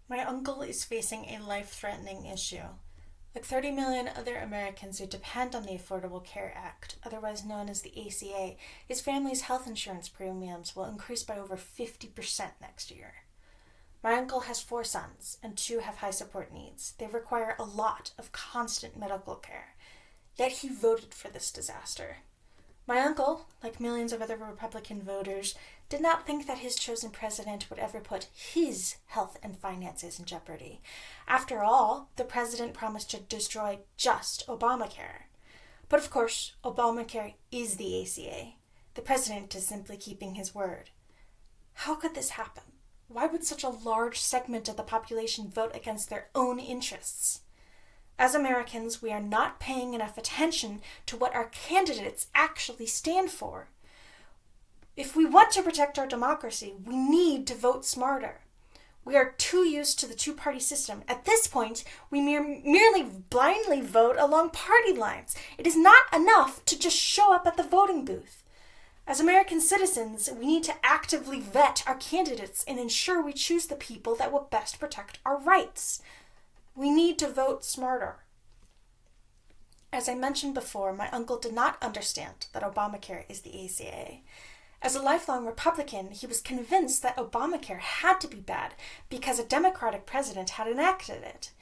My uncle is facing a life-threatening issue. Like 30 million other Americans who depend on the Affordable Care Act, otherwise known as the ACA, his family's health insurance premiums will increase by over 50% next year. My uncle has 4 sons, and 2 have high support needs. They require a lot of constant medical care. Yet he voted for this disaster. My uncle, like millions of other Republican voters, did not think that his chosen president would ever put his health and finances in jeopardy. After all, the president promised to destroy just Obamacare. But of course, Obamacare is the ACA. The president is simply keeping his word. How could this happen? Why would such a large segment of the population vote against their own interests? As Americans, we are not paying enough attention to what our candidates actually stand for. If we want to protect our democracy, we need to vote smarter. We are too used to the two-party system. At this point, we merely blindly vote along party lines. It is not enough to just show up at the voting booth. As American citizens, we need to actively vet our candidates and ensure we choose the people that will best protect our rights. We need to vote smarter. As I mentioned before, my uncle did not understand that Obamacare is the ACA. As a lifelong Republican, he was convinced that Obamacare had to be bad because a Democratic president had enacted it.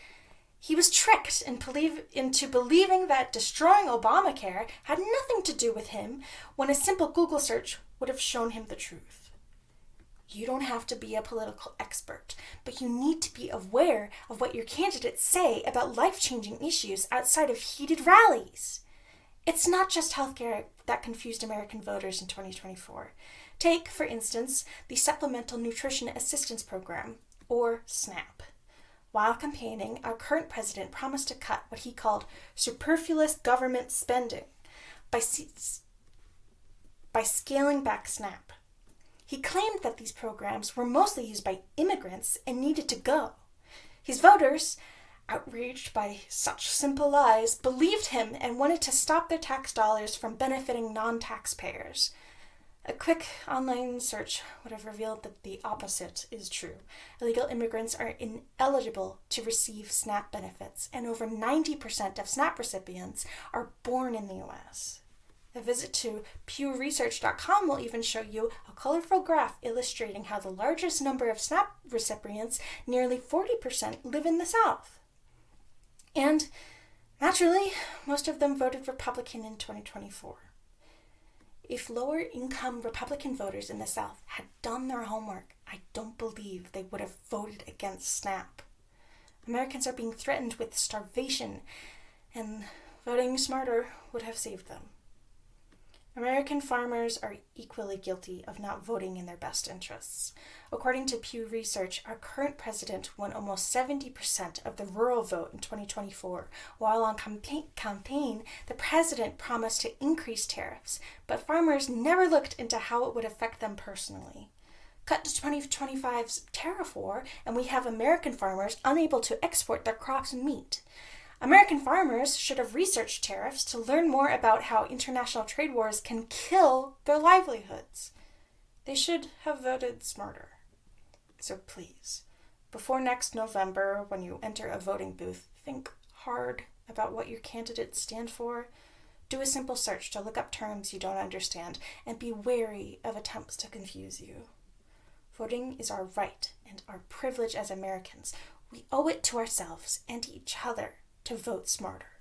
He was tricked into believing that destroying Obamacare had nothing to do with him when a simple Google search would have shown him the truth. You don't have to be a political expert, but you need to be aware of what your candidates say about life-changing issues outside of heated rallies. It's not just healthcare that confused American voters in 2024. Take, for instance, the Supplemental Nutrition Assistance Program, or SNAP. While campaigning, our current president promised to cut what he called superfluous government spending by scaling back SNAP. He claimed that these programs were mostly used by immigrants and needed to go. His voters, outraged by such simple lies, believed him and wanted to stop their tax dollars from benefiting non-taxpayers. A quick online search would have revealed that the opposite is true. Illegal immigrants are ineligible to receive SNAP benefits, and over 90% of SNAP recipients are born in the U.S. A visit to pewresearch.com will even show you a colorful graph illustrating how the largest number of SNAP recipients, nearly 40%, live in the South. And, naturally, most of them voted Republican in 2024. If lower-income Republican voters in the South had done their homework, I don't believe they would have voted against SNAP. Americans are being threatened with starvation, and voting smarter would have saved them. American farmers are equally guilty of not voting in their best interests. According to Pew Research, our current president won almost 70% of the rural vote in 2024. While on campaign, the president promised to increase tariffs, but farmers never looked into how it would affect them personally. Cut to 2025's tariff war, and we have American farmers unable to export their crops and meat. American farmers should have researched tariffs to learn more about how international trade wars can kill their livelihoods. They should have voted smarter. So please, before next November, when you enter a voting booth, think hard about what your candidates stand for. Do a simple search to look up terms you don't understand, and be wary of attempts to confuse you. Voting is our right and our privilege as Americans. We owe it to ourselves and each other to vote smarter.